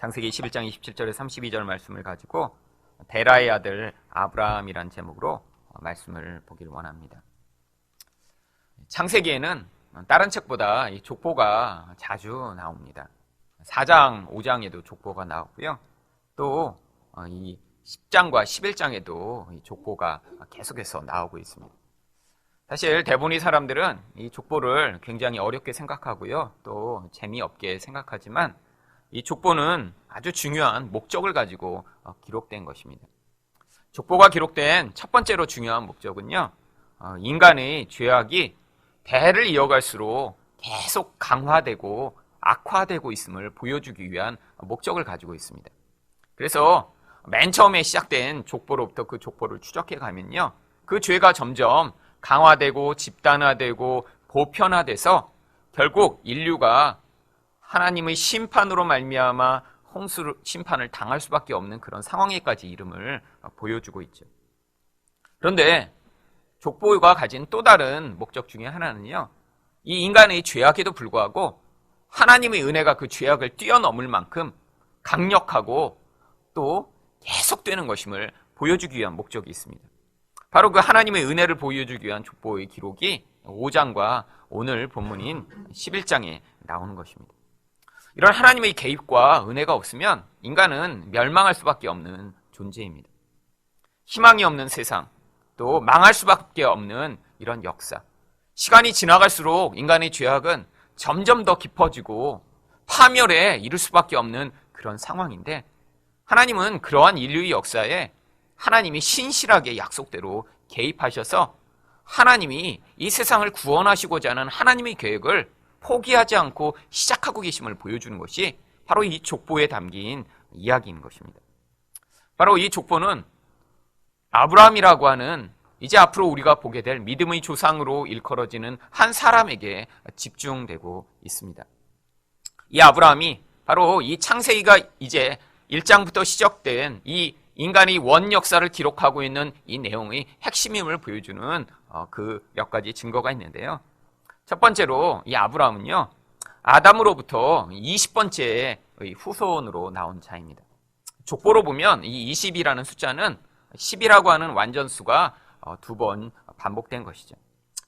창세기 11장 27절에 32절 말씀을 가지고 데라의 아들 아브라함이란 제목으로 말씀을 보기를 원합니다. 창세기에는 다른 책보다 이 족보가 자주 나옵니다. 4장, 5장에도 족보가 나오고요. 또 이 10장과 11장에도 이 족보가 계속해서 나오고 있습니다. 사실 대부분의 사람들은 이 족보를 굉장히 어렵게 생각하고요. 또 재미없게 생각하지만 이 족보는 아주 중요한 목적을 가지고 기록된 것입니다. 족보가 기록된 첫 번째로 중요한 목적은요. 인간의 죄악이 대를 이어갈수록 계속 강화되고 악화되고 있음을 보여주기 위한 목적을 가지고 있습니다. 그래서 맨 처음에 시작된 족보로부터 그 족보를 추적해 가면요. 그 죄가 점점 강화되고 집단화되고 보편화돼서 결국 인류가 하나님의 심판으로 말미암아 홍수 심판을 당할 수밖에 없는 그런 상황에까지 이름을 보여주고 있죠. 그런데 족보가 가진 또 다른 목적 중에 하나는요. 이 인간의 죄악에도 불구하고 하나님의 은혜가 그 죄악을 뛰어넘을 만큼 강력하고 또 계속되는 것임을 보여주기 위한 목적이 있습니다. 바로 그 하나님의 은혜를 보여주기 위한 족보의 기록이 5장과 오늘 본문인 11장에 나오는 것입니다. 이런 하나님의 개입과 은혜가 없으면 인간은 멸망할 수밖에 없는 존재입니다. 희망이 없는 세상, 또 망할 수밖에 없는 이런 역사. 시간이 지나갈수록 인간의 죄악은 점점 더 깊어지고 파멸에 이를 수밖에 없는 그런 상황인데 하나님은 그러한 인류의 역사에 하나님이 신실하게 약속대로 개입하셔서 하나님이 이 세상을 구원하시고자 하는 하나님의 계획을 포기하지 않고 시작하고 계심을 보여주는 것이 바로 이 족보에 담긴 이야기인 것입니다. 바로 이 족보는 아브라함이라고 하는 이제 앞으로 우리가 보게 될 믿음의 조상으로 일컬어지는 한 사람에게 집중되고 있습니다. 이 아브라함이 바로 이 창세기가 이제 1장부터 시작된 이 인간의 원 역사를 기록하고 있는 이 내용의 핵심임을 보여주는 그 몇 가지 증거가 있는데요. 첫 번째로 이 아브라함은요. 아담으로부터 20번째의 후손으로 나온 자입니다. 족보로 보면 이 20이라는 숫자는 10이라고 하는 완전수가 두 번 반복된 것이죠.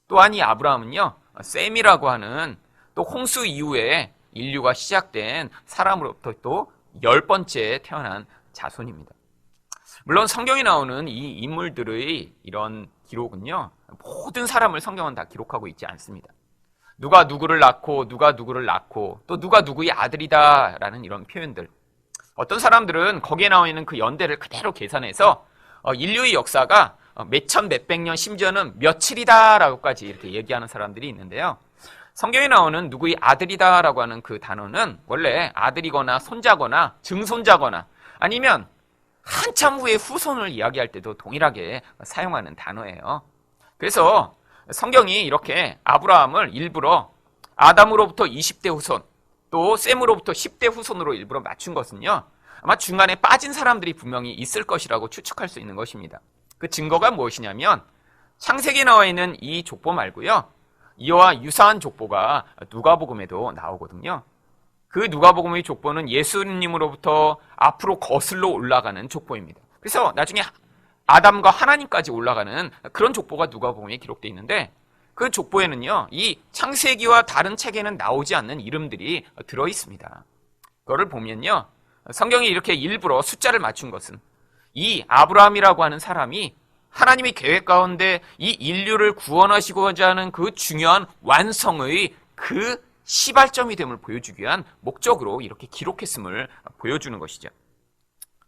또한 이 아브라함은요. 셈이라고 하는 또 홍수 이후에 인류가 시작된 사람으로부터 또 10번째 태어난 자손입니다. 물론 성경에 나오는 이 인물들의 이런 기록은요. 모든 사람을 성경은 다 기록하고 있지 않습니다. 누가 누구를 낳고 누가 누구를 낳고 또 누가 누구의 아들이다라는 이런 표현들. 어떤 사람들은 거기에 나와 있는 그 연대를 그대로 계산해서 인류의 역사가 몇천 몇백 년 심지어는 며칠이다라고까지 이렇게 얘기하는 사람들이 있는데요. 성경에 나오는 누구의 아들이다라고 하는 그 단어는 원래 아들이거나 손자거나 증손자거나 아니면 한참 후에 후손을 이야기할 때도 동일하게 사용하는 단어예요. 그래서 성경이 이렇게 아브라함을 일부러 아담으로부터 20대 후손 또 셈으로부터 10대 후손으로 일부러 맞춘 것은요. 아마 중간에 빠진 사람들이 분명히 있을 것이라고 추측할 수 있는 것입니다. 그 증거가 무엇이냐면 창세기에 나와 있는 이 족보 말고요. 이와 유사한 족보가 누가복음에도 나오거든요. 그 누가복음의 족보는 예수님으로부터 앞으로 거슬러 올라가는 족보입니다. 그래서 나중에 아담과 하나님까지 올라가는 그런 족보가 누가복음에 기록되어 있는데 그 족보에는요. 이 창세기와 다른 책에는 나오지 않는 이름들이 들어 있습니다. 그거를 보면요. 성경이 이렇게 일부러 숫자를 맞춘 것은 이 아브라함이라고 하는 사람이 하나님의 계획 가운데 이 인류를 구원하시고자 하는 그 중요한 완성의 그 시발점이 됨을 보여주기 위한 목적으로 이렇게 기록했음을 보여주는 것이죠.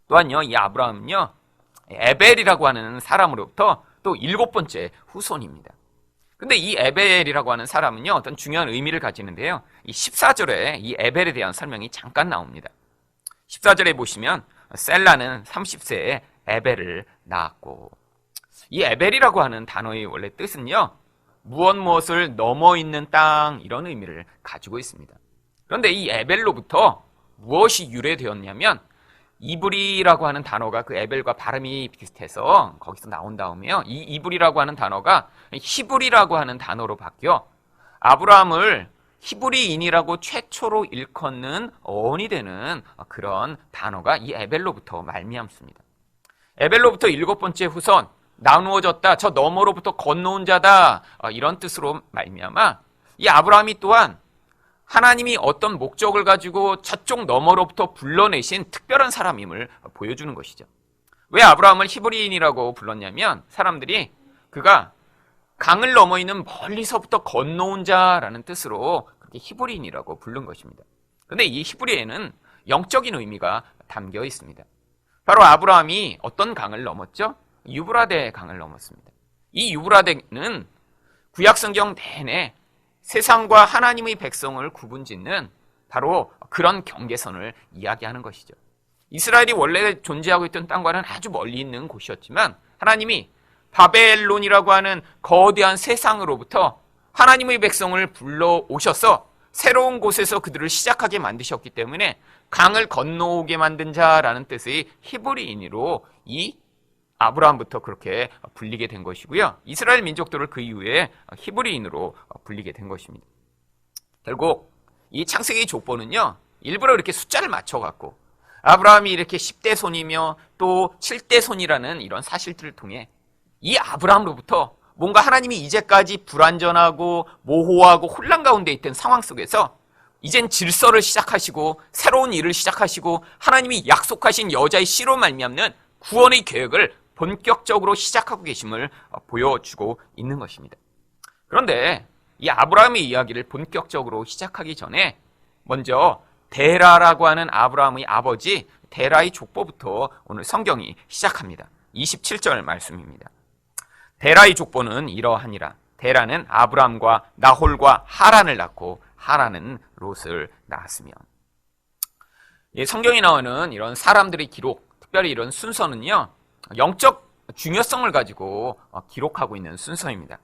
또한요, 이 아브라함은요, 에벨이라고 하는 사람으로부터 또 7번째 후손입니다. 근데 이 에벨이라고 하는 사람은요, 어떤 중요한 의미를 가지는데요. 이 14절에 이 에벨에 대한 설명이 잠깐 나옵니다. 14절에 보시면 셀라는 30세에 에벨을 낳았고 이 에벨이라고 하는 단어의 원래 뜻은요. 무엇을 넘어 있는 땅 이런 의미를 가지고 있습니다. 그런데 이 에벨로부터 무엇이 유래되었냐면 이브리라고 하는 단어가 그 에벨과 발음이 비슷해서 거기서 나온 다음에요. 이 이브리라고 하는 단어가 히브리라고 하는 단어로 바뀌어 아브라함을 히브리인이라고 최초로 일컫는 어원이 되는 그런 단어가 이 에벨로부터 말미암습니다. 에벨로부터 7번째 후손, 나누어졌다, 저 너머로부터 건너온 자다, 이런 뜻으로 말미암아 이 아브라함이 또한 하나님이 어떤 목적을 가지고 저쪽 너머로부터 불러내신 특별한 사람임을 보여주는 것이죠. 왜 아브라함을 히브리인이라고 불렀냐면 사람들이 그가 강을 넘어 있는 멀리서부터 건너온 자라는 뜻으로 그렇게 히브리인이라고 부른 것입니다. 그런데 이 히브리에는 영적인 의미가 담겨 있습니다. 바로 아브라함이 어떤 강을 넘었죠? 유브라데 강을 넘었습니다. 이 유브라데는 구약성경 내내 세상과 하나님의 백성을 구분짓는 바로 그런 경계선을 이야기하는 것이죠. 이스라엘이 원래 존재하고 있던 땅과는 아주 멀리 있는 곳이었지만 하나님이 바벨론이라고 하는 거대한 세상으로부터 하나님의 백성을 불러오셔서 새로운 곳에서 그들을 시작하게 만드셨기 때문에 강을 건너오게 만든 자라는 뜻의 히브리인으로 이 아브라함부터 그렇게 불리게 된 것이고요. 이스라엘 민족들을 그 이후에 히브리인으로 불리게 된 것입니다. 결국 이 창세기 족보는요, 일부러 이렇게 숫자를 맞춰갖고 아브라함이 이렇게 10대 손이며 또 7대 손이라는 이런 사실들을 통해 이 아브라함으로부터 뭔가 하나님이 이제까지 불완전하고 모호하고 혼란 가운데 있던 상황 속에서 이젠 질서를 시작하시고 새로운 일을 시작하시고 하나님이 약속하신 여자의 씨로 말미암는 구원의 계획을 본격적으로 시작하고 계심을 보여주고 있는 것입니다. 그런데 이 아브라함의 이야기를 본격적으로 시작하기 전에 먼저 데라라고 하는 아브라함의 아버지 데라의 족보부터 오늘 성경이 시작합니다. 27절 말씀입니다. 데라의 족보는 이러하니라. 데라는 아브람과 나홀과 하란을 낳고 하란은 롯을 낳았으며. 성경에 나오는 이런 사람들의 기록, 특별히 이런 순서는요, 영적 중요성을 가지고 기록하고 있는 순서입니다.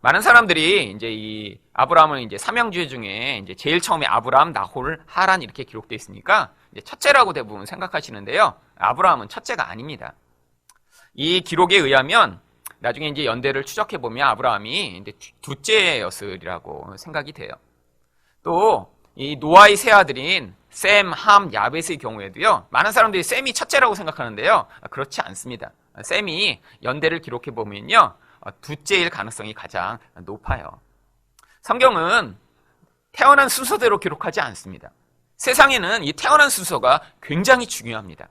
많은 사람들이 이제 이 아브라함은 이제 삼형제 중에 이제 제일 처음에 아브람, 나홀, 하란 이렇게 기록되어 있으니까 이제 첫째라고 대부분 생각하시는데요. 아브라함은 첫째가 아닙니다. 이 기록에 의하면 나중에 이제 연대를 추적해 보면 아브라함이 이제 둘째였으리라고 생각이 돼요. 또 이 노아의 세 아들인 셈, 함, 야벳의 경우에도요. 많은 사람들이 셈이 첫째라고 생각하는데요. 그렇지 않습니다. 셈이 연대를 기록해 보면요. 둘째일 가능성이 가장 높아요. 성경은 태어난 순서대로 기록하지 않습니다. 세상에는 이 태어난 순서가 굉장히 중요합니다.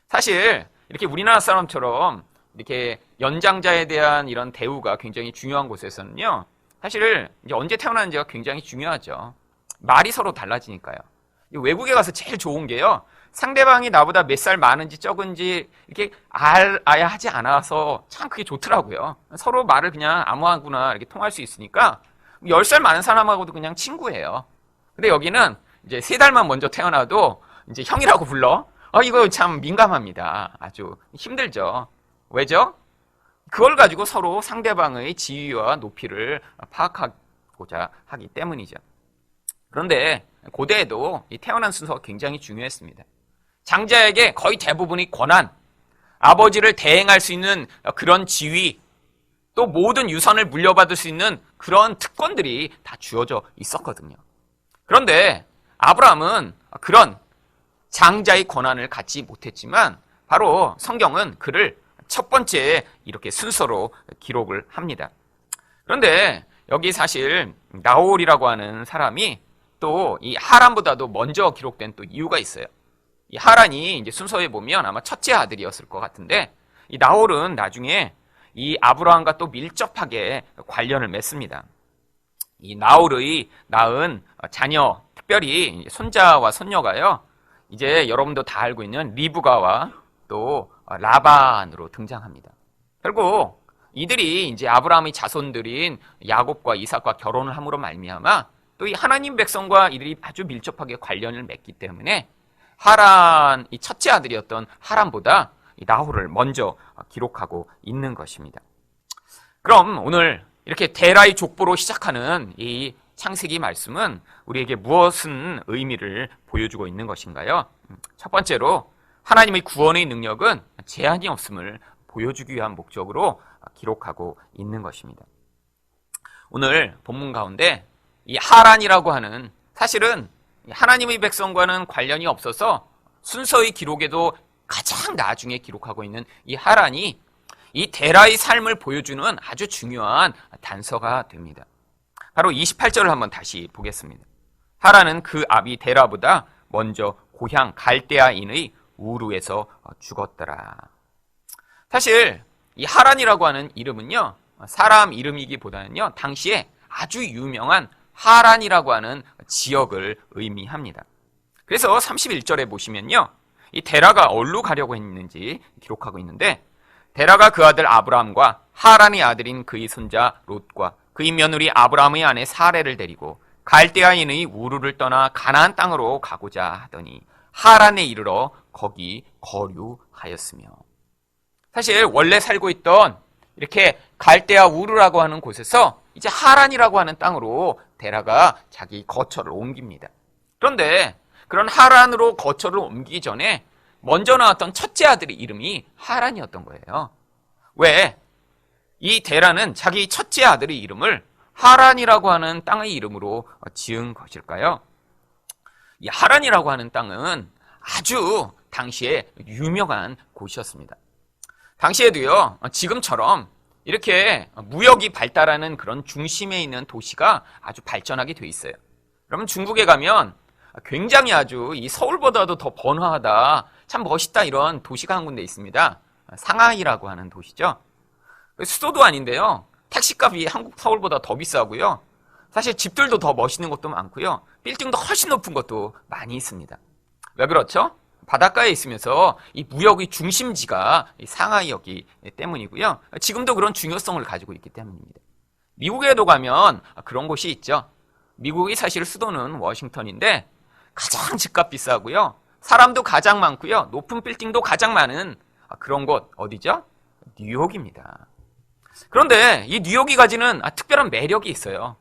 사실 이렇게 우리나라 사람처럼 이렇게 연장자에 대한 이런 대우가 굉장히 중요한 곳에서는요, 사실 이제 언제 태어나는지가 굉장히 중요하죠. 말이 서로 달라지니까요. 외국에 가서 제일 좋은 게요, 상대방이 나보다 몇 살 많은지 적은지 이렇게 알아야 하지 않아서 참 그게 좋더라고요. 서로 말을 그냥 아무하구나 이렇게 통할 수 있으니까 10살 많은 사람하고도 그냥 친구예요. 근데 여기는 이제 3달만 먼저 태어나도 이제 형이라고 불러. 이거 참 민감합니다. 아주 힘들죠. 왜죠? 그걸 가지고 서로 상대방의 지위와 높이를 파악하고자 하기 때문이죠. 그런데 고대에도 이 태어난 순서가 굉장히 중요했습니다. 장자에게 거의 대부분의 권한, 아버지를 대행할 수 있는 그런 지위, 또 모든 유산을 물려받을 수 있는 그런 특권들이 다 주어져 있었거든요. 그런데 아브라함은 그런 장자의 권한을 갖지 못했지만 바로 성경은 그를 첫 번째 이렇게 순서로 기록을 합니다. 그런데 여기 사실 나홀이라고 하는 사람이 또 이 하란보다도 먼저 기록된 또 이유가 있어요. 이 하란이 이제 순서에 보면 아마 첫째 아들이었을 것 같은데 이 나홀은 나중에 이 아브라함과 또 밀접하게 관련을 맺습니다. 이 나홀의 낳은 자녀, 특별히 손자와 손녀가요, 이제 여러분도 다 알고 있는 리브가와 또 라반으로 등장합니다. 결국 이들이 이제 아브라함의 자손들인 야곱과 이삭과 결혼을 함으로 말미암아 또 이 하나님 백성과 이들이 아주 밀접하게 관련을 맺기 때문에 하란, 이 첫째 아들이었던 하란보다 이 나홀을 먼저 기록하고 있는 것입니다. 그럼 오늘 이렇게 데라의 족보로 시작하는 이 창세기 말씀은 우리에게 무엇은 의미를 보여주고 있는 것인가요? 첫 번째로 하나님의 구원의 능력은 제한이 없음을 보여주기 위한 목적으로 기록하고 있는 것입니다. 오늘 본문 가운데 이 하란이라고 하는, 사실은 하나님의 백성과는 관련이 없어서 순서의 기록에도 가장 나중에 기록하고 있는 이 하란이 이 데라의 삶을 보여주는 아주 중요한 단서가 됩니다. 바로 28절을 한번 다시 보겠습니다. 하란은 그 아비 데라보다 먼저 고향 갈대아인의 우르에서 죽었더라. 사실 이 하란이라고 하는 이름은요, 사람 이름이기보다는요, 당시에 아주 유명한 하란이라고 하는 지역을 의미합니다. 그래서 31절에 보시면요, 이 데라가 어디로 가려고 했는지 기록하고 있는데, 데라가 그 아들 아브라함과 하란의 아들인 그의 손자 롯과 그의 며느리 아브라함의 아내 사레를 데리고 갈대아인의 우르를 떠나 가나안 땅으로 가고자 하더니 하란에 이르러 거기 거류하였으며. 사실 원래 살고 있던 이렇게 갈대아 우르라고 하는 곳에서 이제 하란이라고 하는 땅으로 데라가 자기 거처를 옮깁니다. 그런데 그런 하란으로 거처를 옮기기 전에 먼저 나왔던 첫째 아들의 이름이 하란이었던 거예요. 왜? 이 데라는 자기 첫째 아들의 이름을 하란이라고 하는 땅의 이름으로 지은 것일까요? 이 하란이라고 하는 땅은 아주 당시에 유명한 곳이었습니다. 당시에도요, 지금처럼 이렇게 무역이 발달하는 그런 중심에 있는 도시가 아주 발전하게 돼 있어요. 그러면 중국에 가면 굉장히 아주 이 서울보다도 더 번화하다, 참 멋있다, 이런 도시가 한 군데 있습니다. 상하이라고 하는 도시죠. 수도도 아닌데요, 택시값이 한국 서울보다 더 비싸고요, 사실 집들도 더 멋있는 것도 많고요, 빌딩도 훨씬 높은 것도 많이 있습니다. 왜 그렇죠? 바닷가에 있으면서 이 무역의 중심지가 이 상하이였기 때문이고요, 지금도 그런 중요성을 가지고 있기 때문입니다. 미국에도 가면 그런 곳이 있죠. 미국의 사실 수도는 워싱턴인데 가장 집값 비싸고요, 사람도 가장 많고요, 높은 빌딩도 가장 많은 그런 곳 어디죠? 뉴욕입니다. 그런데 이 뉴욕이 가지는 특별한 매력이 있어요.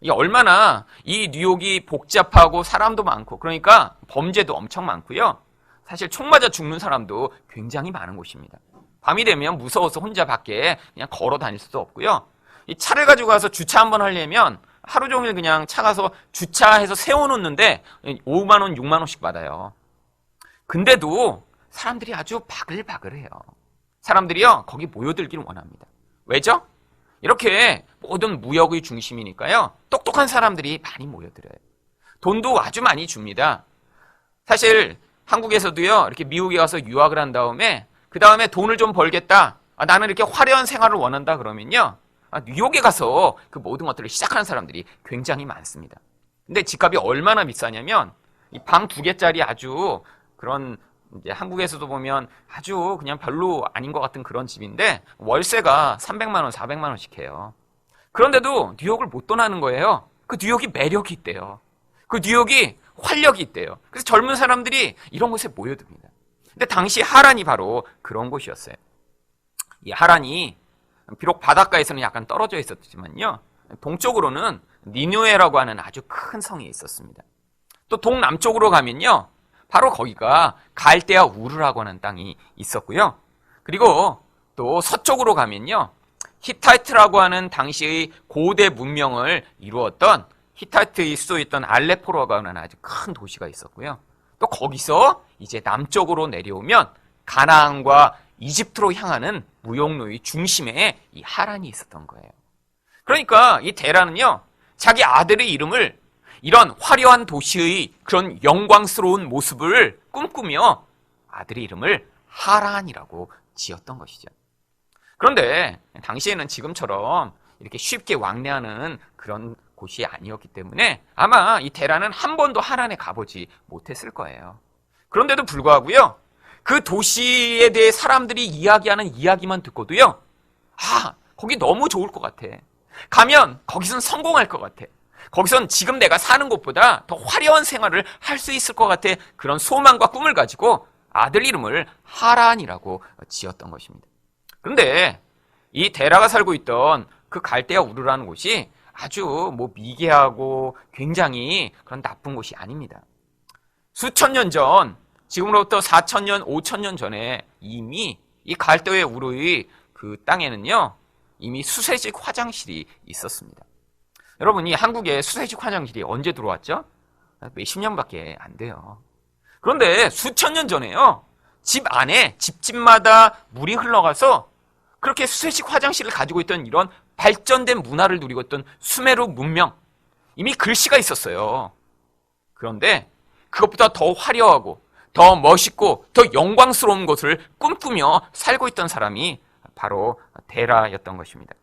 이 얼마나 이 뉴욕이 복잡하고 사람도 많고, 그러니까 범죄도 엄청 많고요, 사실 총 맞아 죽는 사람도 굉장히 많은 곳입니다. 밤이 되면 무서워서 혼자 밖에 그냥 걸어 다닐 수도 없고요, 이 차를 가지고 가서 주차 한번 하려면 하루 종일 그냥 차 가서 주차해서 세워놓는데 5만 원, 6만 원씩 받아요. 근데도 사람들이 아주 바글바글해요. 사람들이요, 거기 모여들기를 원합니다. 왜죠? 이렇게 모든 무역의 중심이니까요, 똑똑한 사람들이 많이 모여들어요. 돈도 아주 많이 줍니다. 사실 한국에서도요, 이렇게 미국에 가서 유학을 한 다음에 그 다음에 돈을 좀 벌겠다, 나는 이렇게 화려한 생활을 원한다 그러면요, 뉴욕에 가서 그 모든 것들을 시작하는 사람들이 굉장히 많습니다. 근데 집값이 얼마나 비싸냐면 이 방 2개짜리 아주 그런, 이제 한국에서도 보면 아주 그냥 별로 아닌 것 같은 그런 집인데 월세가 300만 원, 400만 원씩 해요. 그런데도 뉴욕을 못 떠나는 거예요. 그 뉴욕이 매력이 있대요. 그 뉴욕이 활력이 있대요. 그래서 젊은 사람들이 이런 곳에 모여듭니다. 근데 당시 하란이 바로 그런 곳이었어요. 이 하란이 비록 바닷가에서는 약간 떨어져 있었지만요, 동쪽으로는 니누에라고 하는 아주 큰 성이 있었습니다. 또 동남쪽으로 가면요, 바로 거기가 갈대아 우르라고 하는 땅이 있었고요, 그리고 또 서쪽으로 가면요, 히타이트라고 하는 당시의 고대 문명을 이루었던 히타이트의 수도였던 알레포라고 하는 아주 큰 도시가 있었고요, 또 거기서 이제 남쪽으로 내려오면 가나안과 이집트로 향하는 무역로의 중심에 이 하란이 있었던 거예요. 그러니까 이 데라는요, 자기 아들의 이름을 이런 화려한 도시의 그런 영광스러운 모습을 꿈꾸며 아들의 이름을 하란이라고 지었던 것이죠. 그런데 당시에는 지금처럼 이렇게 쉽게 왕래하는 그런 곳이 아니었기 때문에 아마 이 데라는 한 번도 하란에 가보지 못했을 거예요. 그런데도 불구하고요, 그 도시에 대해 사람들이 이야기하는 이야기만 듣고도요, 거기 너무 좋을 것 같아. 가면 거기선 성공할 것 같아. 거기선 지금 내가 사는 곳보다 더 화려한 생활을 할 수 있을 것 같아. 그런 소망과 꿈을 가지고 아들 이름을 하란이라고 지었던 것입니다. 그런데 이 데라가 살고 있던 그 갈대아 우르라는 곳이 아주 미개하고 굉장히 그런 나쁜 곳이 아닙니다. 수천 년 전, 지금으로부터 4,000년, 5,000년 전에 이미 이 갈대아 우르의 그 땅에는요, 이미 수세식 화장실이 있었습니다. 여러분이 한국에 수세식 화장실이 언제 들어왔죠? 몇십 년밖에 안 돼요. 그런데 수천 년 전에요. 집 안에 집집마다 물이 흘러가서 그렇게 수세식 화장실을 가지고 있던 이런 발전된 문화를 누리고 있던 수메르 문명, 이미 글씨가 있었어요. 그런데 그것보다 더 화려하고 더 멋있고 더 영광스러운 것을 꿈꾸며 살고 있던 사람이 바로 데라였던 것입니다.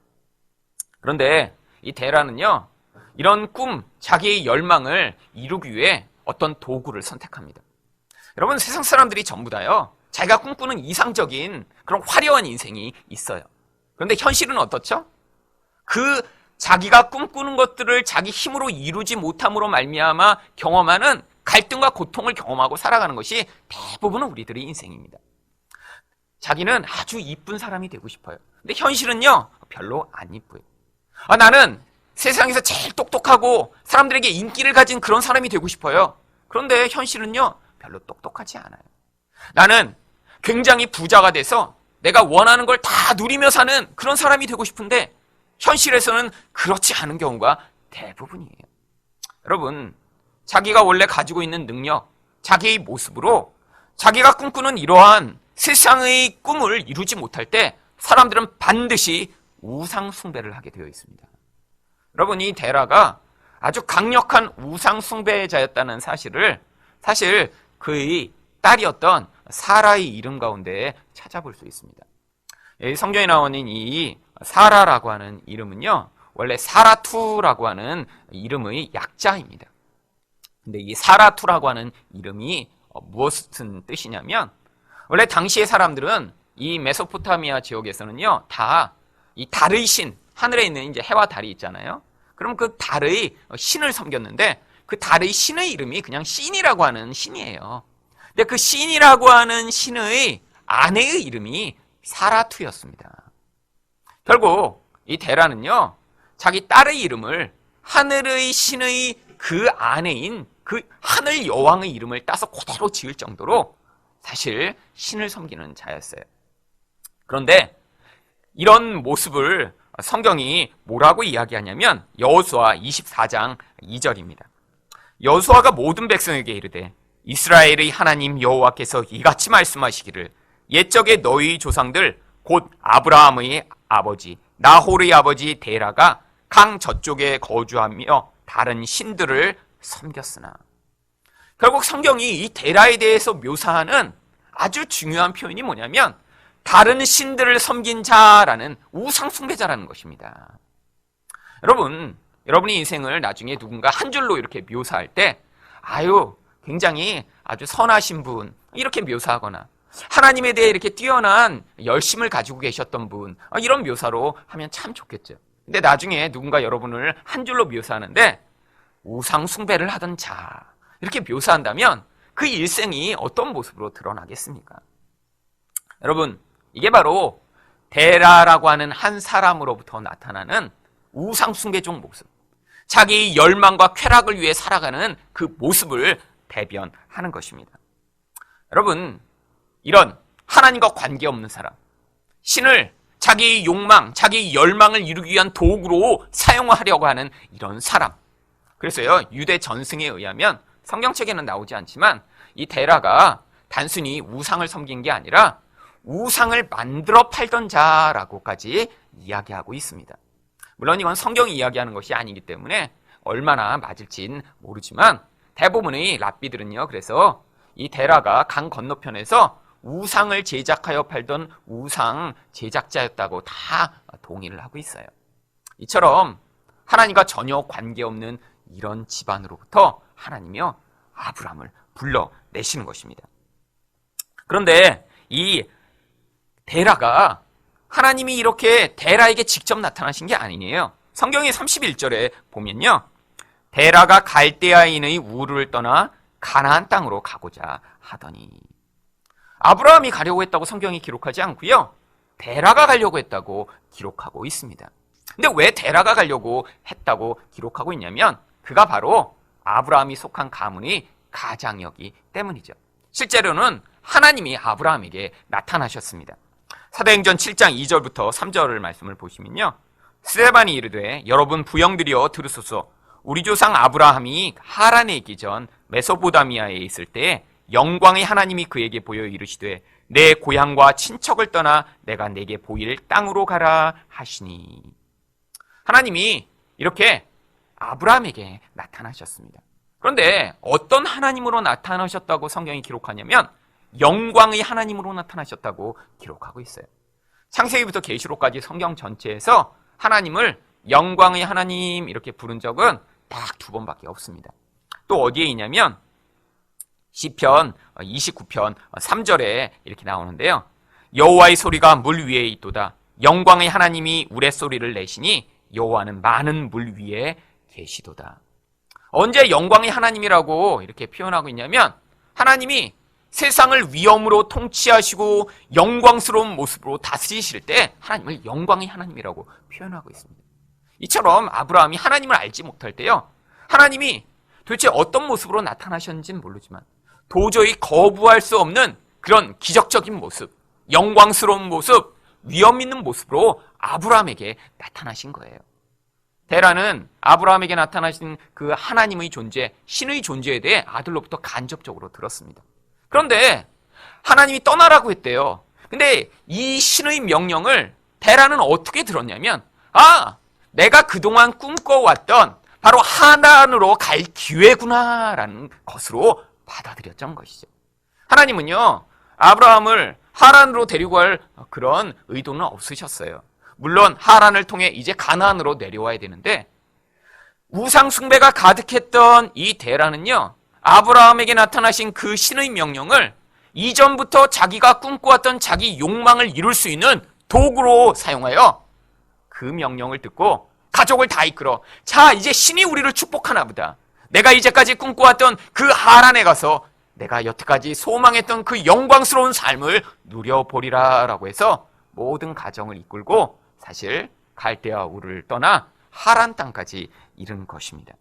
그런데 이 데라는요, 이런 꿈, 자기의 열망을 이루기 위해 어떤 도구를 선택합니다. 여러분, 세상 사람들이 전부 다요, 자기가 꿈꾸는 이상적인 그런 화려한 인생이 있어요. 그런데 현실은 어떻죠? 그 자기가 꿈꾸는 것들을 자기 힘으로 이루지 못함으로 말미암아 경험하는 갈등과 고통을 경험하고 살아가는 것이 대부분은 우리들의 인생입니다. 자기는 아주 이쁜 사람이 되고 싶어요. 근데 현실은요, 별로 안 이뻐요. 나는 세상에서 제일 똑똑하고 사람들에게 인기를 가진 그런 사람이 되고 싶어요. 그런데 현실은요, 별로 똑똑하지 않아요. 나는 굉장히 부자가 돼서 내가 원하는 걸 다 누리며 사는 그런 사람이 되고 싶은데 현실에서는 그렇지 않은 경우가 대부분이에요. 여러분, 자기가 원래 가지고 있는 능력, 자기의 모습으로 자기가 꿈꾸는 이러한 세상의 꿈을 이루지 못할 때 사람들은 반드시 우상 숭배를 하게 되어 있습니다. 여러분, 이 데라가 아주 강력한 우상 숭배자였다는 사실을 사실 그의 딸이었던 사라의 이름 가운데 찾아볼 수 있습니다. 성경에 나오는 이 사라라고 하는 이름은요, 원래 사라투라고 하는 이름의 약자입니다. 근데 이 사라투라고 하는 이름이 무엇은 뜻이냐면, 원래 당시의 사람들은 이 메소포타미아 지역에서는요, 다 이 달의 신, 하늘에 있는 이제 해와 달이 있잖아요. 그럼 그 달의 신을 섬겼는데 그 달의 신의 이름이 그냥 신이라고 하는 신이에요. 근데 그 신이라고 하는 신의 아내의 이름이 사라투였습니다. 결국 이 데라는요, 자기 딸의 이름을 하늘의 신의 그 아내인 그 하늘 여왕의 이름을 따서 그대로 지을 정도로 사실 신을 섬기는 자였어요. 그런데 이런 모습을 성경이 뭐라고 이야기하냐면 여호수아 24장 2절입니다. 여호수아가 모든 백성에게 이르되 이스라엘의 하나님 여호와께서 이같이 말씀하시기를 옛적에 너희 조상들 곧 아브라함의 아버지 나홀의 아버지 데라가 강 저쪽에 거주하며 다른 신들을 섬겼으나. 결국 성경이 이 데라에 대해서 묘사하는 아주 중요한 표현이 뭐냐면 다른 신들을 섬긴 자라는 우상 숭배자라는 것입니다. 여러분의 인생을 나중에 누군가 한 줄로 이렇게 묘사할 때 굉장히 아주 선하신 분 이렇게 묘사하거나 하나님에 대해 이렇게 뛰어난 열심을 가지고 계셨던 분, 이런 묘사로 하면 참 좋겠죠. 근데 나중에 누군가 여러분을 한 줄로 묘사하는데 우상 숭배를 하던 자 이렇게 묘사한다면 그 일생이 어떤 모습으로 드러나겠습니까? 여러분, 이게 바로 데라라고 하는 한 사람으로부터 나타나는 우상 숭배적 모습, 자기 열망과 쾌락을 위해 살아가는 그 모습을 대변하는 것입니다. 여러분, 이런 하나님과 관계없는 사람, 신을 자기 욕망, 자기 열망을 이루기 위한 도구로 사용하려고 하는 이런 사람. 그래서요, 유대 전승에 의하면 성경책에는 나오지 않지만 이 데라가 단순히 우상을 섬긴 게 아니라 우상을 만들어 팔던 자라고까지 이야기하고 있습니다. 물론 이건 성경이 이야기하는 것이 아니기 때문에 얼마나 맞을진 모르지만 대부분의 랍비들은요, 그래서 이 데라가 강 건너편에서 우상을 제작하여 팔던 우상 제작자였다고 다 동의를 하고 있어요. 이처럼 하나님과 전혀 관계없는 이런 집안으로부터 하나님이요, 아브라함을 불러내시는 것입니다. 그런데 이 데라가 하나님이 이렇게 데라에게 직접 나타나신 게 아니에요. 성경의 31절에 보면요, 데라가 갈대아인의 우르를 떠나 가나안 땅으로 가고자 하더니. 아브라함이 가려고 했다고 성경이 기록하지 않고요, 데라가 가려고 했다고 기록하고 있습니다. 근데 왜 데라가 가려고 했다고 기록하고 있냐면 그가 바로 아브라함이 속한 가문의 가장이었기 때문이죠. 실제로는 하나님이 아브라함에게 나타나셨습니다. 사도행전 7장 2절부터 3절을 말씀을 보시면요, 스데반이 이르되 여러분 부형들이여 들으소서. 우리 조상 아브라함이 하란에 있기 전 메소포다미아에 있을 때 영광의 하나님이 그에게 보여 이르시되 내 고향과 친척을 떠나 내가 내게 보일 땅으로 가라 하시니. 하나님이 이렇게 아브라함에게 나타나셨습니다. 그런데 어떤 하나님으로 나타나셨다고 성경이 기록하냐면 영광의 하나님으로 나타나셨다고 기록하고 있어요. 창세기부터 계시록까지 성경 전체에서 하나님을 영광의 하나님 이렇게 부른 적은 딱 2번밖에 없습니다. 또 어디에 있냐면 시편 29편 3절에 이렇게 나오는데요. 여호와의 소리가 물 위에 있도다. 영광의 하나님이 우레소리를 내시니 여호와는 많은 물 위에 계시도다. 언제 영광의 하나님이라고 이렇게 표현하고 있냐면 하나님이 세상을 위엄으로 통치하시고 영광스러운 모습으로 다스리실 때 하나님을 영광의 하나님이라고 표현하고 있습니다. 이처럼 아브라함이 하나님을 알지 못할 때요, 하나님이 도대체 어떤 모습으로 나타나셨는지는 모르지만 도저히 거부할 수 없는 그런 기적적인 모습, 영광스러운 모습, 위엄 있는 모습으로 아브라함에게 나타나신 거예요. 데라는 아브라함에게 나타나신 그 하나님의 존재, 신의 존재에 대해 아들로부터 간접적으로 들었습니다. 그런데 하나님이 떠나라고 했대요. 근데 이 신의 명령을 데라는 어떻게 들었냐면, 내가 그동안 꿈꿔왔던 바로 하나님으로 갈 기회구나라는 것으로 받아들였던 것이죠. 하나님은요, 아브라함을 하란으로 데리고 갈 그런 의도는 없으셨어요. 물론 하란을 통해 이제 가나안으로 내려와야 되는데 우상 숭배가 가득했던 이 데라는요, 아브라함에게 나타나신 그 신의 명령을 이전부터 자기가 꿈꿔왔던 자기 욕망을 이룰 수 있는 도구로 사용하여 그 명령을 듣고 가족을 다 이끌어, 자, 이제 신이 우리를 축복하나 보다. 내가 이제까지 꿈꿔왔던 그 하란에 가서 내가 여태까지 소망했던 그 영광스러운 삶을 누려보리라 라고 해서 모든 가정을 이끌고 사실 갈대아 우르를 떠나 하란 땅까지 이른 것입니다.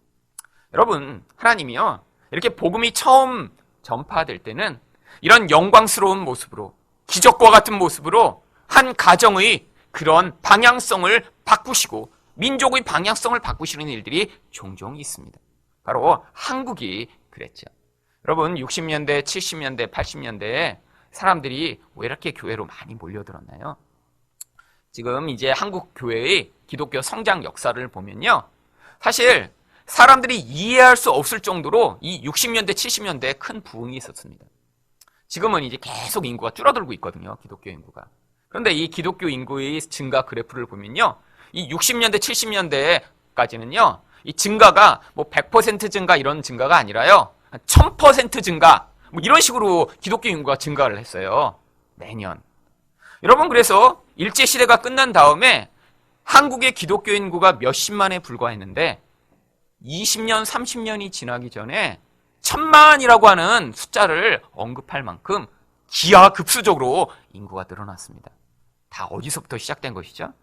여러분, 하나님이요, 이렇게 복음이 처음 전파될 때는 이런 영광스러운 모습으로, 기적과 같은 모습으로 한 가정의 그런 방향성을 바꾸시고 민족의 방향성을 바꾸시는 일들이 종종 있습니다. 바로 한국이 그랬죠. 여러분, 60년대, 70년대, 80년대에 사람들이 왜 이렇게 교회로 많이 몰려들었나요? 지금 이제 한국 교회의 기독교 성장 역사를 보면요, 사실 사람들이 이해할 수 없을 정도로 이 60년대, 70년대에 큰 부흥이 있었습니다. 지금은 이제 계속 인구가 줄어들고 있거든요, 기독교 인구가. 그런데 이 기독교 인구의 증가 그래프를 보면요, 이 60년대, 70년대까지는요, 이 증가가 뭐 100% 증가 이런 증가가 아니라요, 1000% 증가, 뭐 이런 식으로 기독교 인구가 증가를 했어요, 매년. 여러분, 그래서 일제시대가 끝난 다음에 한국의 기독교 인구가 몇십만에 불과했는데 20년, 30년이 지나기 전에 1000만이라고 하는 숫자를 언급할 만큼 기하급수적으로 인구가 늘어났습니다. 다 어디서부터 시작된 것이죠?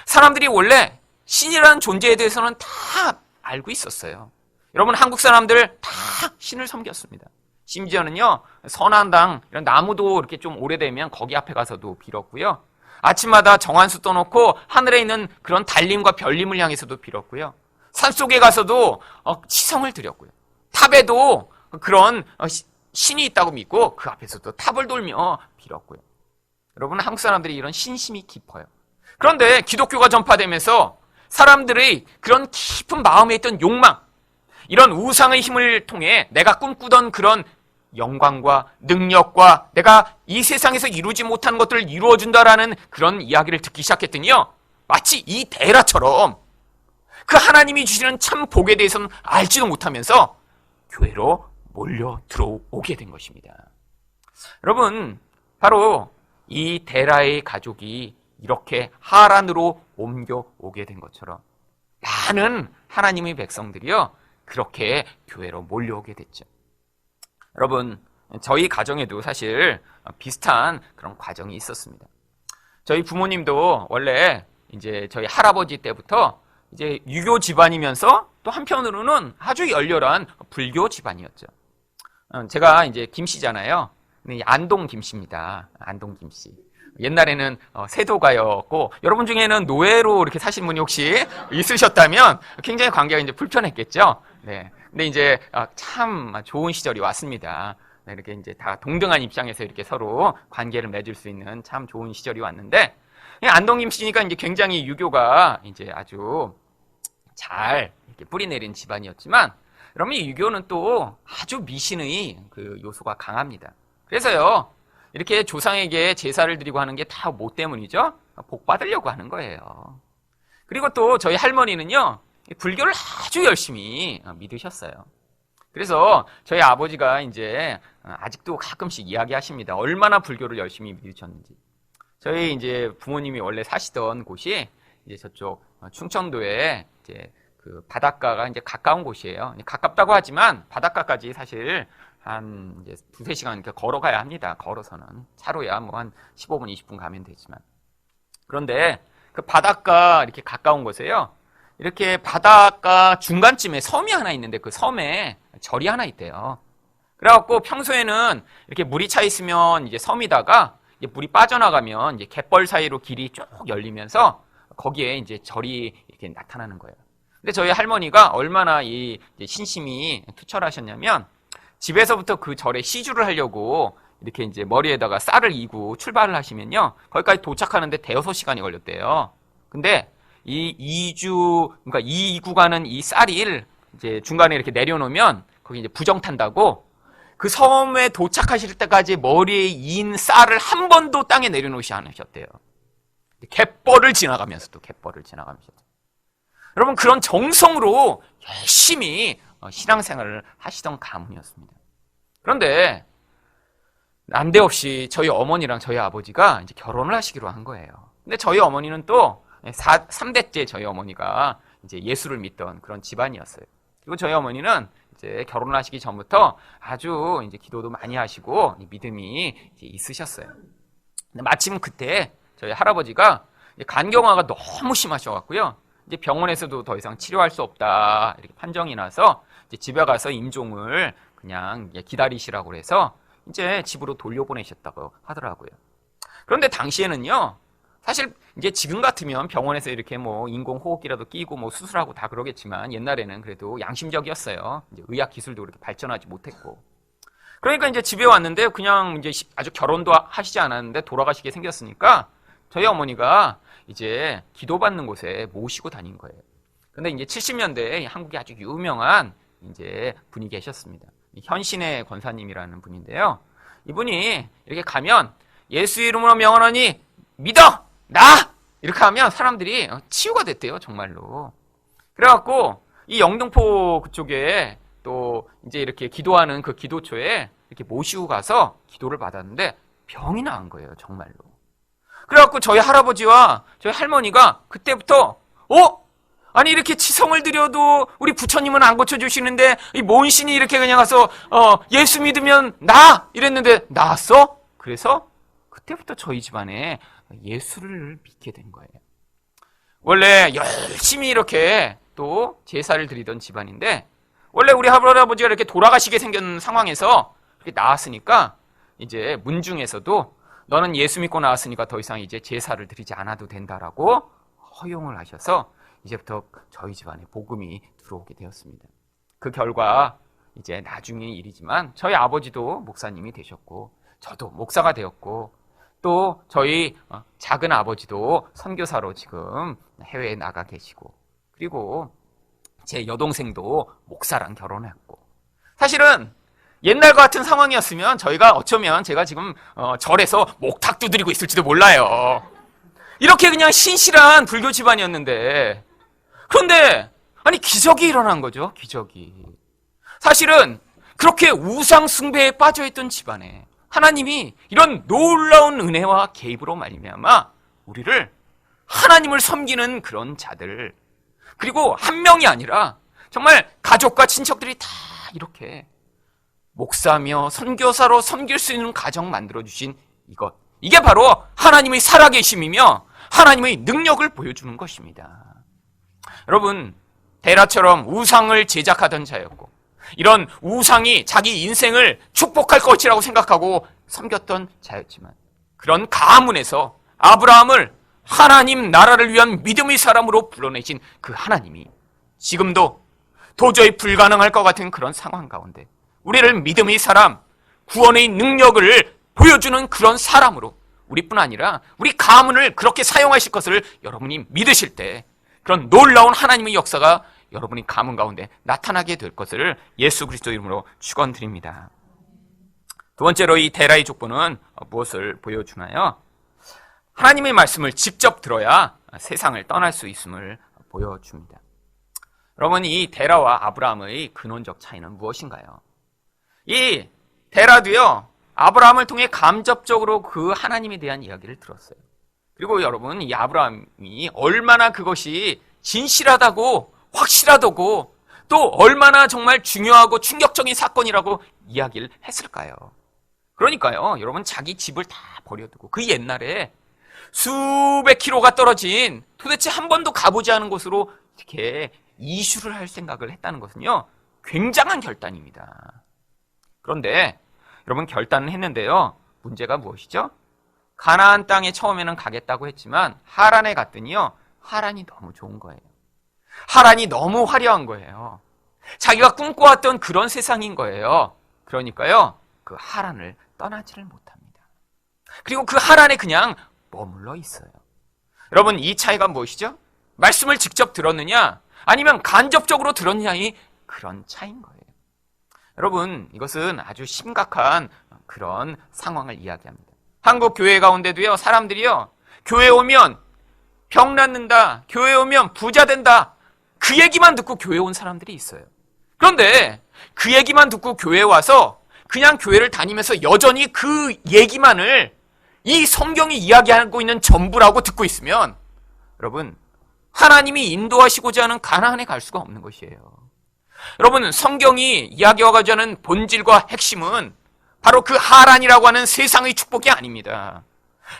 사람들이 원래 신이라는 존재에 대해서는 다 알고 있었어요. 여러분, 한국 사람들 다 신을 섬겼습니다. 심지어는요, 선한당, 이런 나무도 이렇게 좀 오래되면 거기 앞에 가서도 빌었고요. 아침마다 정한수 떠놓고 하늘에 있는 그런 달림과 별림을 향해서도 빌었고요. 산속에 가서도 치성을 드렸고요. 탑에도 그런 신이 있다고 믿고 그 앞에서도 탑을 돌며 빌었고요. 여러분, 한국 사람들이 이런 신심이 깊어요. 그런데 기독교가 전파되면서 사람들의 그런 깊은 마음에 있던 욕망, 이런 우상의 힘을 통해 내가 꿈꾸던 그런 영광과 능력과 내가 이 세상에서 이루지 못한 것들을 이루어준다라는 그런 이야기를 듣기 시작했더니요, 마치 이 데라처럼 그 하나님이 주시는 참 복에 대해서는 알지도 못하면서 교회로 몰려 들어오게 된 것입니다. 여러분, 바로 이 데라의 가족이 이렇게 하란으로 옮겨오게 된 것처럼 많은 하나님의 백성들이요, 그렇게 교회로 몰려오게 됐죠. 여러분, 저희 가정에도 사실 비슷한 그런 과정이 있었습니다. 저희 부모님도 원래 이제 저희 할아버지 때부터 이제 유교 집안이면서 또 한편으로는 아주 열렬한 불교 집안이었죠. 제가 이제 김씨잖아요. 안동 김씨입니다. 안동 김씨. 옛날에는 세도가였고, 여러분 중에는 노예로 이렇게 사신 분이 혹시 있으셨다면 굉장히 관계가 이제 불편했겠죠. 네. 근데 이제 참 좋은 시절이 왔습니다. 네, 이렇게 이제 다 동등한 입장에서 이렇게 서로 관계를 맺을 수 있는 참 좋은 시절이 왔는데, 안동임 씨니까 이제 굉장히 유교가 이제 아주 잘 이렇게 뿌리내린 집안이었지만, 그러면 이 유교는 또 아주 미신의 그 요소가 강합니다. 그래서요, 이렇게 조상에게 제사를 드리고 하는 게 다 뭐 때문이죠? 복 받으려고 하는 거예요. 그리고 또 저희 할머니는요, 불교를 아주 열심히 믿으셨어요. 그래서 저희 아버지가 이제 아직도 가끔씩 이야기하십니다. 얼마나 불교를 열심히 믿으셨는지. 저희 이제 부모님이 원래 사시던 곳이 이제 저쪽 충청도에 이제 그 바닷가가 이제 가까운 곳이에요. 가깝다고 하지만 바닷가까지 사실 한 이제 2-3시간 이렇게 걸어가야 합니다. 걸어서는. 차로야 뭐 한 15분, 20분 가면 되지만. 그런데 그 바닷가 이렇게 가까운 곳에요. 이렇게 바닷가 중간쯤에 섬이 하나 있는데 그 섬에 절이 하나 있대요. 그래갖고 평소에는 이렇게 물이 차 있으면 이제 섬이다가 이제 물이 빠져나가면 이제 갯벌 사이로 길이 쭉 열리면서 거기에 이제 절이 이렇게 나타나는 거예요. 근데 저희 할머니가 얼마나 이 신심이 투철하셨냐면 집에서부터 그 절에 시주를 하려고 이렇게 이제 머리에다가 쌀을 이고 출발을 하시면요. 거기까지 도착하는데 6시간이 걸렸대요. 근데 이 2주, 그러니까 이 이고 가는 이 쌀을 이제 중간에 이렇게 내려놓으면 거기 이제 부정 탄다고 그 섬에 도착하실 때까지 머리에 이인 쌀을 한 번도 땅에 내려놓으시 않으셨대요. 갯벌을 지나가면서도 갯벌을 지나가면서도. 여러분 그런 정성으로 열심히 신앙생활을 하시던 가문이었습니다. 그런데 난데없이 저희 어머니랑 저희 아버지가 이제 결혼을 하시기로 한 거예요. 근데 저희 어머니는 또 3대째 저희 어머니가 이제 예수를 믿던 그런 집안이었어요. 그리고 저희 어머니는 이제 결혼을 하시기 전부터 아주 이제 기도도 많이 하시고 믿음이 이제 있으셨어요. 근데 마침 그때 저희 할아버지가 간경화가 너무 심하셔갖고요. 이제 병원에서도 더 이상 치료할 수 없다 이렇게 판정이 나서 이제 집에 가서 임종을 그냥 기다리시라고 해서 이제 집으로 돌려보내셨다고 하더라고요. 그런데 당시에는요, 사실 이제 지금 같으면 병원에서 이렇게 뭐 인공호흡기라도 끼고 뭐 수술하고 다 그러겠지만 옛날에는 그래도 양심적이었어요. 이제 의학 기술도 그렇게 발전하지 못했고. 그러니까 이제 집에 왔는데 그냥 이제 아주 결혼도 하시지 않았는데 돌아가시게 생겼으니까 저희 어머니가 이제 기도받는 곳에 모시고 다닌 거예요. 근데 이제 70년대에 한국에 아주 유명한 이제 분이 계셨습니다. 현신의 권사님이라는 분인데요. 이분이 이렇게 가면 예수 이름으로 명하노니 믿어! 나! 이렇게 하면 사람들이 치유가 됐대요, 정말로. 그래갖고 이 영등포 그쪽에 또 이제 이렇게 기도하는 그 기도초에 이렇게 모시고 가서 기도를 받았는데 병이 나은 거예요, 정말로. 그래갖고 저희 할아버지와 저희 할머니가 그때부터 아니 이렇게 치성을 드려도 우리 부처님은 안 고쳐주시는데 이 뭔 신이 이렇게 그냥 가서 예수 믿으면 나! 이랬는데 나았어? 그래서 그때부터 저희 집안에 예수를 믿게 된 거예요. 원래 열심히 이렇게 또 제사를 드리던 집안인데 원래 우리 할아버지가 이렇게 돌아가시게 생긴 상황에서 이렇게 나왔으니까 이제 문중에서도 너는 예수 믿고 나왔으니까 더 이상 이제 제사를 드리지 않아도 된다라고 허용을 하셔서 이제부터 저희 집안에 복음이 들어오게 되었습니다. 그 결과 이제 나중의 일이지만 저희 아버지도 목사님이 되셨고 저도 목사가 되었고 또 저희 작은 아버지도 선교사로 지금 해외에 나가 계시고 그리고 제 여동생도 목사랑 결혼했고 사실은 옛날 같은 상황이었으면 저희가 어쩌면 제가 지금 절에서 목탁 두드리고 있을지도 몰라요. 이렇게 그냥 신실한 불교 집안이었는데 그런데 아니 기적이 일어난 거죠. 기적이. 사실은 그렇게 우상 숭배에 빠져있던 집안에 하나님이 이런 놀라운 은혜와 개입으로 말미암아 우리를 하나님을 섬기는 그런 자들 그리고 한 명이 아니라 정말 가족과 친척들이 다 이렇게 목사며 선교사로 섬길 수 있는 가정 만들어주신 이것 이게 바로 하나님의 살아계심이며 하나님의 능력을 보여주는 것입니다. 여러분 데라처럼 우상을 제작하던 자였고 이런 우상이 자기 인생을 축복할 것이라고 생각하고 섬겼던 자였지만 그런 가문에서 아브라함을 하나님 나라를 위한 믿음의 사람으로 불러내신 그 하나님이 지금도 도저히 불가능할 것 같은 그런 상황 가운데 우리를 믿음의 사람, 구원의 능력을 보여주는 그런 사람으로 우리뿐 아니라 우리 가문을 그렇게 사용하실 것을 여러분이 믿으실 때 그런 놀라운 하나님의 역사가 여러분의 가문 가운데 나타나게 될 것을 예수 그리스도 이름으로 축원드립니다. 두 번째로 이 데라의 족보는 무엇을 보여주나요? 하나님의 말씀을 직접 들어야 세상을 떠날 수 있음을 보여줍니다. 여러분, 이 데라와 아브라함의 근원적 차이는 무엇인가요? 이 데라도요, 아브라함을 통해 간접적으로 그 하나님에 대한 이야기를 들었어요. 그리고 여러분, 이 아브라함이 얼마나 그것이 진실하다고 확실하다고 또 얼마나 정말 중요하고 충격적인 사건이라고 이야기를 했을까요? 그러니까요, 여러분, 자기 집을 다 버려두고 그 옛날에 수백 킬로가 떨어진 도대체 한 번도 가보지 않은 곳으로 이렇게 이주를 할 생각을 했다는 것은요, 굉장한 결단입니다. 그런데 여러분, 결단은 했는데요, 문제가 무엇이죠? 가나안 땅에 처음에는 가겠다고 했지만 하란에 갔더니요, 하란이 너무 좋은 거예요. 하란이 너무 화려한 거예요. 자기가 꿈꿔왔던 그런 세상인 거예요. 그러니까요, 그 하란을 떠나지를 못합니다. 그리고 그 하란에 그냥 머물러 있어요. 여러분, 이 차이가 무엇이죠? 말씀을 직접 들었느냐 아니면 간접적으로 들었느냐의 그런 차이인 거예요. 여러분, 이것은 아주 심각한 그런 상황을 이야기합니다. 한국 교회 가운데도요, 사람들이요, 교회 오면 병 낫는다, 교회 오면 부자 된다, 그 얘기만 듣고 교회 온 사람들이 있어요. 그런데 그 얘기만 듣고 교회에 와서 그냥 교회를 다니면서 여전히 그 얘기만을 이 성경이 이야기하고 있는 전부라고 듣고 있으면 여러분, 하나님이 인도하시고자 하는 가나안에 갈 수가 없는 것이에요. 여러분, 성경이 이야기하고자 하는 본질과 핵심은 바로 그 하란이라고 하는 세상의 축복이 아닙니다.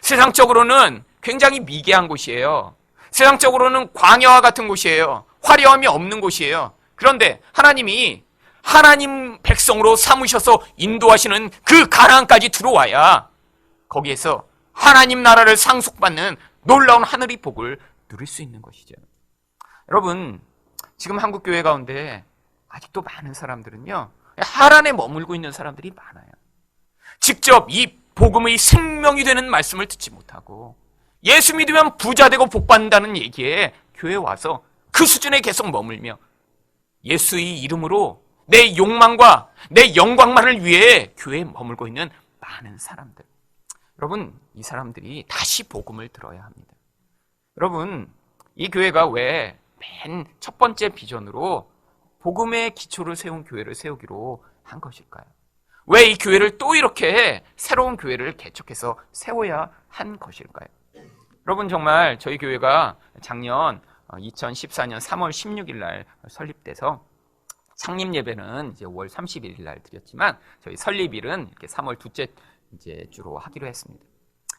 세상적으로는 굉장히 미개한 곳이에요. 세상적으로는 광야와 같은 곳이에요. 화려함이 없는 곳이에요. 그런데 하나님이 하나님 백성으로 삼으셔서 인도하시는 그 가나안까지 들어와야 거기에서 하나님 나라를 상속받는 놀라운 하늘의 복을 누릴 수 있는 것이죠. 여러분, 지금 한국 교회 가운데 아직도 많은 사람들은요, 하란에 머물고 있는 사람들이 많아요. 직접 이 복음의 생명이 되는 말씀을 듣지 못하고 예수 믿으면 부자 되고 복 받는다는 얘기에 교회에 와서 그 수준에 계속 머물며 예수의 이름으로 내 욕망과 내 영광만을 위해 교회에 머물고 있는 많은 사람들. 여러분, 이 사람들이 다시 복음을 들어야 합니다. 여러분, 이 교회가 왜 맨 첫 번째 비전으로 복음의 기초를 세운 교회를 세우기로 한 것일까요? 왜 이 교회를 또 이렇게 새로운 교회를 개척해서 세워야 한 것일까요? 여러분, 정말 저희 교회가 작년 2014년 3월 16일 날 설립돼서 창립 예배는 이제 5월 31일 날 드렸지만 저희 설립일은 이렇게 3월 둘째 주로 하기로 했습니다.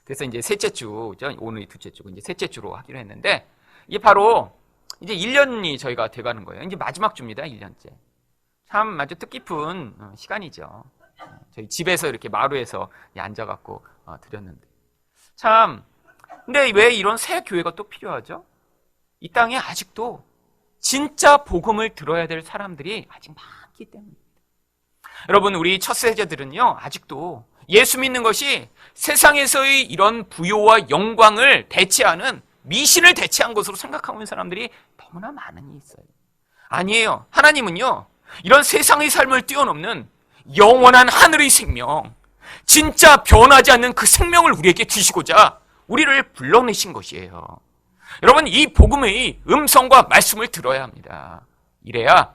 그래서 이제 셋째 주죠. 오늘이 둘째 주고 이제 셋째 주로 하기로 했는데 이게 바로 이제 1년이 저희가 돼가는 거예요. 이제 마지막 주입니다. 1년째. 참 아주 뜻깊은 시간이죠. 저희 집에서 이렇게 마루에서 앉아갖고 드렸는데 참, 근데 왜 이런 새 교회가 또 필요하죠? 이 땅에 아직도 진짜 복음을 들어야 될 사람들이 아직 많기 때문입니다. 여러분, 우리 첫 세대들은요, 아직도 예수 믿는 것이 세상에서의 이런 부요와 영광을 대체하는, 미신을 대체한 것으로 생각하고 있는 사람들이 너무나 많이 있어요. 아니에요. 하나님은요, 이런 세상의 삶을 뛰어넘는 영원한 하늘의 생명, 진짜 변하지 않는 그 생명을 우리에게 주시고자 우리를 불러내신 것이에요. 여러분, 이 복음의 음성과 말씀을 들어야 합니다. 이래야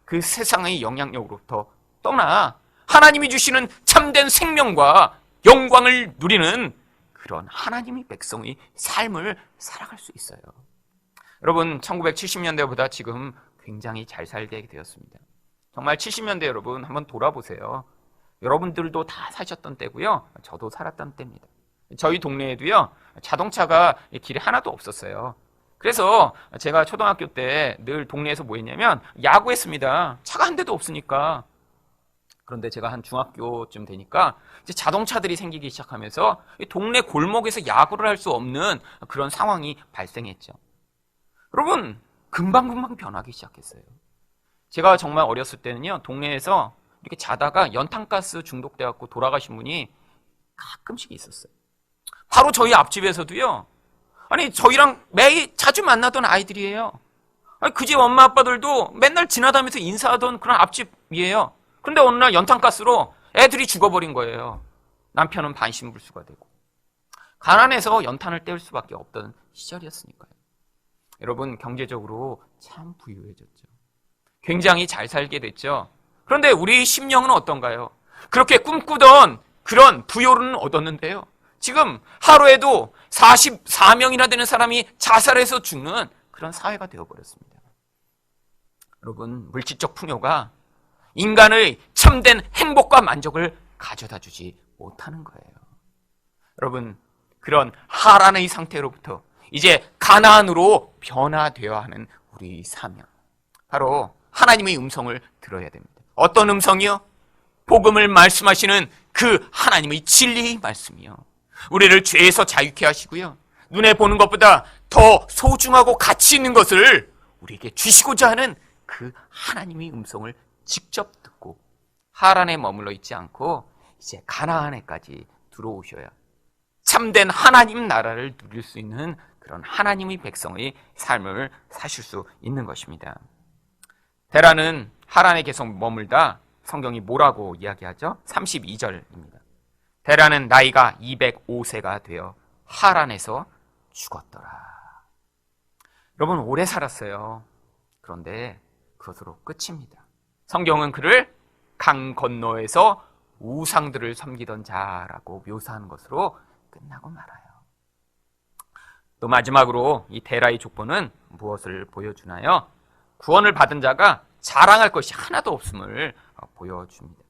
그 세상의 영향력으로부터 떠나 하나님이 주시는 참된 생명과 영광을 누리는 그런 하나님의 백성의 삶을 살아갈 수 있어요. 여러분, 1970년대보다 지금 굉장히 잘 살게 되었습니다. 정말 70년대 여러분 한번 돌아보세요. 여러분들도 다 사셨던 때고요. 저도 살았던 때입니다. 저희 동네에도요, 자동차가 길에 하나도 없었어요. 그래서 제가 초등학교 때 늘 동네에서 뭐 했냐면 야구했습니다. 차가 한 대도 없으니까. 그런데 제가 한 중학교쯤 되니까 이제 자동차들이 생기기 시작하면서 동네 골목에서 야구를 할 수 없는 그런 상황이 발생했죠. 여러분, 금방금방 변하기 시작했어요. 제가 정말 어렸을 때는요, 동네에서 이렇게 자다가 연탄가스 중독돼갖고 돌아가신 분이 가끔씩 있었어요. 바로 저희 앞집에서도요, 아니, 저희랑 매일 자주 만나던 아이들이에요. 아니, 그 집 엄마 아빠들도 맨날 지나다니면서 인사하던 그런 앞집이에요. 근데 어느 날 연탄가스로 애들이 죽어버린 거예요. 남편은 반신불수가 되고. 가난해서 연탄을 떼울 수밖에 없던 시절이었으니까요. 여러분, 경제적으로 참 부유해졌죠. 굉장히 잘 살게 됐죠. 그런데 우리 심령은 어떤가요? 그렇게 꿈꾸던 그런 부여를 얻었는데요. 지금 하루에도 44명이나 되는 사람이 자살해서 죽는 그런 사회가 되어버렸습니다. 여러분, 물질적 풍요가 인간의 참된 행복과 만족을 가져다 주지 못하는 거예요. 여러분, 그런 하란의 상태로부터 이제 가나안으로 변화되어야 하는 우리 사명. 바로 하나님의 음성을 들어야 됩니다. 어떤 음성이요? 복음을 말씀하시는 그 하나님의 진리의 말씀이요. 우리를 죄에서 자유케 하시고요. 눈에 보는 것보다 더 소중하고 가치 있는 것을 우리에게 주시고자 하는 그 하나님의 음성을 직접 듣고 하란에 머물러 있지 않고 이제 가나안에까지 들어오셔야 참된 하나님 나라를 누릴 수 있는 그런 하나님의 백성의 삶을 사실 수 있는 것입니다. 데라는 하란에 계속 머물다 성경이 뭐라고 이야기하죠? 32절입니다. 데라는 나이가 205세가 되어 하란에서 죽었더라. 여러분, 오래 살았어요. 그런데 그것으로 끝입니다. 성경은 그를 강 건너에서 우상들을 섬기던 자라고 묘사하는 것으로 끝나고 말아요. 또 마지막으로 이 데라의 족보는 무엇을 보여주나요? 구원을 받은 자가 자랑할 것이 하나도 없음을 보여줍니다.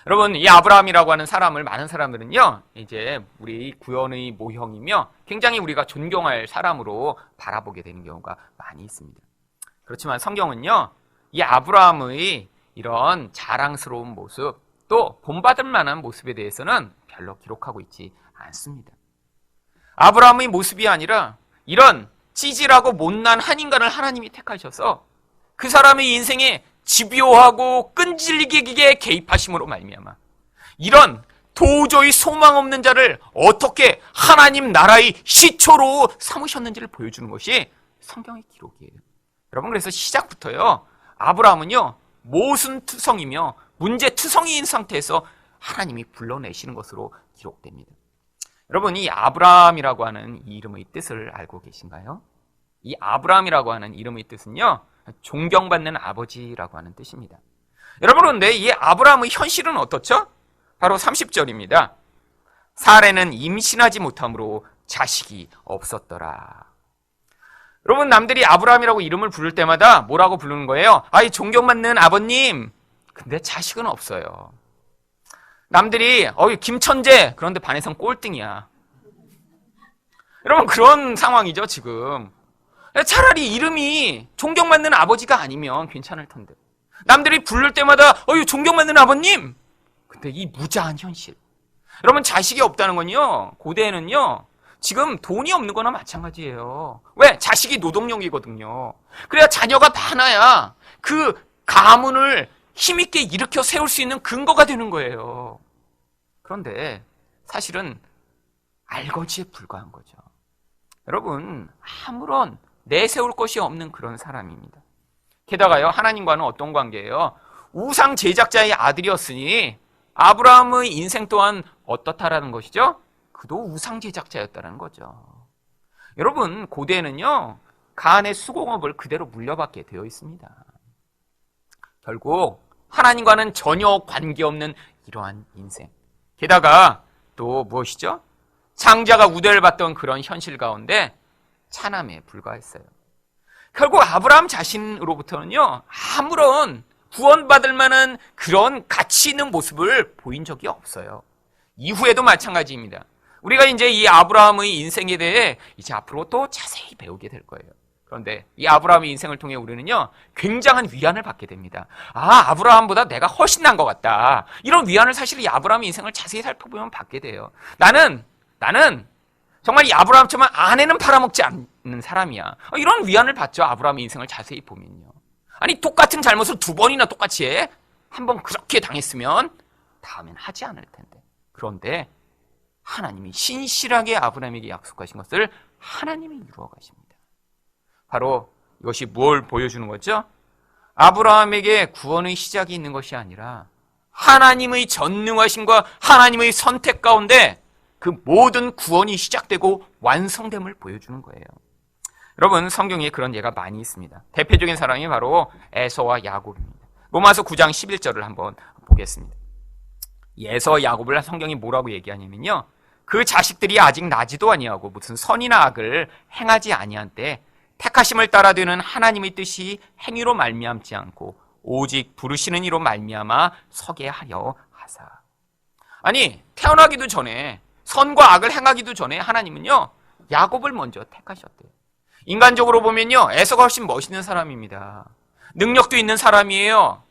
여러분, 이 아브라함이라고 하는 사람을 많은 사람들은요, 이제 우리 구원의 모형이며 굉장히 우리가 존경할 사람으로 바라보게 되는 경우가 많이 있습니다. 그렇지만 성경은요, 이 아브라함의 이런 자랑스러운 모습, 또 본받을 만한 모습에 대해서는 별로 기록하고 있지 않습니다. 아브라함의 모습이 아니라 이런 찌질하고 못난 한 인간을 하나님이 택하셔서 그 사람의 인생에 집요하고 끈질기게 개입하심으로 말미암아 이런 도저히 소망 없는 자를 어떻게 하나님 나라의 시초로 삼으셨는지를 보여주는 것이 성경의 기록이에요. 여러분, 그래서 시작부터요, 아브라함은요, 모순투성이며 문제투성이인 상태에서 하나님이 불러내시는 것으로 기록됩니다. 여러분, 이 아브라함이라고 하는 이 이름의 뜻을 알고 계신가요? 이 아브라함이라고 하는 이름의 뜻은요, 존경받는 아버지라고 하는 뜻입니다. 여러분, 그런데 이 아브라함의 현실은 어떻죠? 바로 30절입니다. 사레는 임신하지 못함으로 자식이 없었더라. 여러분, 남들이 아브라함이라고 이름을 부를 때마다 뭐라고 부르는 거예요? 아이, 존경받는 아버님. 근데 자식은 없어요. 남들이 김천재, 그런데 반에선 꼴등이야. 여러분, 그런 상황이죠, 지금. 차라리 이름이 존경받는 아버지가 아니면 괜찮을 텐데. 남들이 부를 때마다 존경받는 아버님. 근데 이 무자한 현실. 여러분, 자식이 없다는 건요, 고대에는요, 지금 돈이 없는 거나 마찬가지예요. 왜? 자식이 노동력이거든요. 그래야 자녀가 많아야 그 가문을 힘있게 일으켜 세울 수 있는 근거가 되는 거예요. 그런데 사실은 알거지에 불과한 거죠. 여러분, 아무런 내세울 것이 없는 그런 사람입니다. 게다가요, 하나님과는 어떤 관계예요? 우상 제작자의 아들이었으니 아브라함의 인생 또한 어떻다라는 것이죠? 그도 우상 제작자였다는 거죠. 여러분, 고대에는요, 가안의 수공업을 그대로 물려받게 되어 있습니다. 결국 하나님과는 전혀 관계없는 이러한 인생. 게다가 또 무엇이죠? 장자가 우대를 받던 그런 현실 가운데 차남에 불과했어요. 결국 아브라함 자신으로부터는요, 아무런 구원받을 만한 그런 가치 있는 모습을 보인 적이 없어요. 이후에도 마찬가지입니다. 우리가 이제 이 아브라함의 인생에 대해 이제 앞으로 또 자세히 배우게 될 거예요. 그런데 이 아브라함의 인생을 통해 우리는요, 굉장한 위안을 받게 됩니다. 아, 아브라함보다 내가 훨씬 난 것 같다. 이런 위안을 사실 이 아브라함의 인생을 자세히 살펴보면 받게 돼요. 나는 정말 이 아브라함처럼 아내는 팔아먹지 않는 사람이야. 이런 위안을 받죠. 아브라함의 인생을 자세히 보면요. 아니, 똑같은 잘못을 두 번이나 똑같이 해? 한 번 그렇게 당했으면 다음엔 하지 않을 텐데. 그런데 하나님이 신실하게 아브라함에게 약속하신 것을 하나님이 이루어 가십니다. 바로 이것이 뭘 보여주는 거죠? 아브라함에게 구원의 시작이 있는 것이 아니라 하나님의 전능하심과 하나님의 선택 가운데 그 모든 구원이 시작되고 완성됨을 보여주는 거예요. 여러분, 성경에 그런 예가 많이 있습니다. 대표적인 사람이 바로 에서와 야곱입니다. 로마서 9장 11절을 한번 보겠습니다. 에서와 야곱을 성경이 뭐라고 얘기하냐면요, 그 자식들이 아직 나지도 아니하고 무슨 선이나 악을 행하지 아니한 때 택하심을 따라 되는 하나님의 뜻이 행위로 말미암지 않고 오직 부르시는 이로 말미암아 서게 하려 하사. 아니, 태어나기도 전에, 선과 악을 행하기도 전에 하나님은요, 야곱을 먼저 택하셨대요. 인간적으로 보면요, 에서가 훨씬 멋있는 사람입니다. 능력도 있는 사람이에요.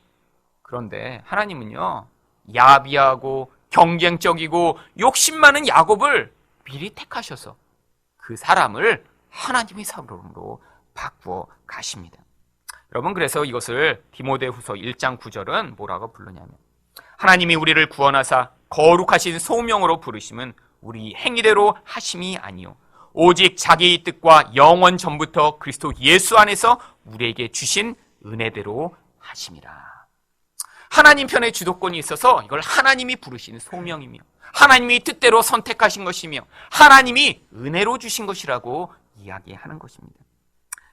그런데 하나님은요, 야비하고 경쟁적이고 욕심 많은 야곱을 미리 택하셔서 그 사람을 하나님의 사람으로 바꾸어 가십니다. 여러분, 그래서 이것을 디모데후서 1장 9절은 뭐라고 부르냐면, 하나님이 우리를 구원하사 거룩하신 소명으로 부르심은 우리 행위대로 하심이 아니요 오직 자기의 뜻과 영원 전부터 그리스도 예수 안에서 우리에게 주신 은혜대로 하심이라. 하나님 편에 주도권이 있어서 이걸 하나님이 부르신 소명이며 하나님이 뜻대로 선택하신 것이며 하나님이 은혜로 주신 것이라고 이야기하는 것입니다.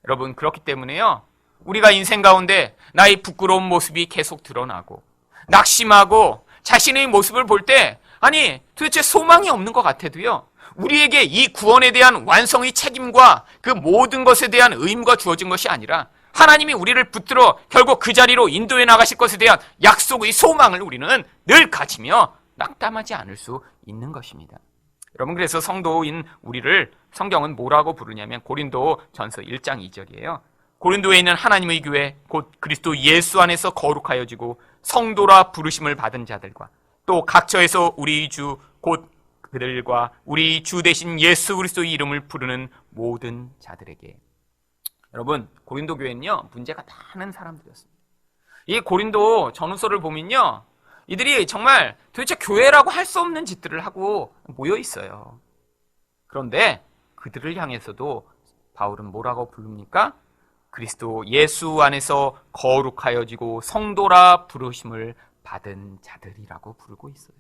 여러분, 그렇기 때문에요, 우리가 인생 가운데 나의 부끄러운 모습이 계속 드러나고 낙심하고 자신의 모습을 볼 때, 아니, 도대체 소망이 없는 것 같아도요, 우리에게 이 구원에 대한 완성의 책임과 그 모든 것에 대한 의무가 주어진 것이 아니라 하나님이 우리를 붙들어 결국 그 자리로 인도해 나가실 것에 대한 약속의 소망을 우리는 늘 가지며 낙담하지 않을 수 있는 것입니다. 여러분, 그래서 성도인 우리를 성경은 뭐라고 부르냐면 고린도 전서 1장 2절이에요. 고린도에 있는 하나님의 교회 곧 그리스도 예수 안에서 거룩하여지고 성도라 부르심을 받은 자들과 또 각처에서 우리 주 곧 그들과 우리 주 대신 예수 그리스도의 이름을 부르는 모든 자들에게. 여러분, 고린도 교회는요, 문제가 많은 사람들이었습니다. 이 고린도 전후서를 보면요, 이들이 정말 도대체 교회라고 할 수 없는 짓들을 하고 모여 있어요. 그런데 그들을 향해서도 바울은 뭐라고 부릅니까? 그리스도 예수 안에서 거룩하여지고 성도라 부르심을 받은 자들이라고 부르고 있어요.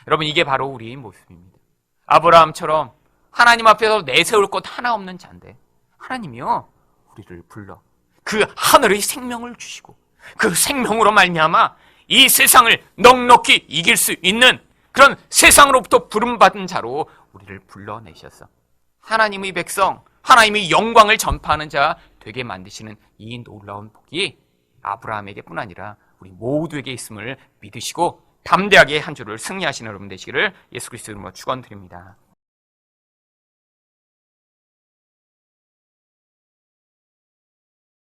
여러분, 이게 바로 우리의 모습입니다. 아브라함처럼 하나님 앞에서 내세울 것 하나 없는 자인데 하나님이요, 우리를 불러 그 하늘의 생명을 주시고 그 생명으로 말미암아 이 세상을 넉넉히 이길 수 있는 그런 세상으로부터 부름받은 자로 우리를 불러내셔서 하나님의 백성, 하나님의 영광을 전파하는 자 되게 만드시는 이 놀라운 복이 아브라함에게뿐 아니라 우리 모두에게 있음을 믿으시고 담대하게 한 주를 승리하시는 여러분 되시기를 예수 그리스도 이름으로 축원드립니다.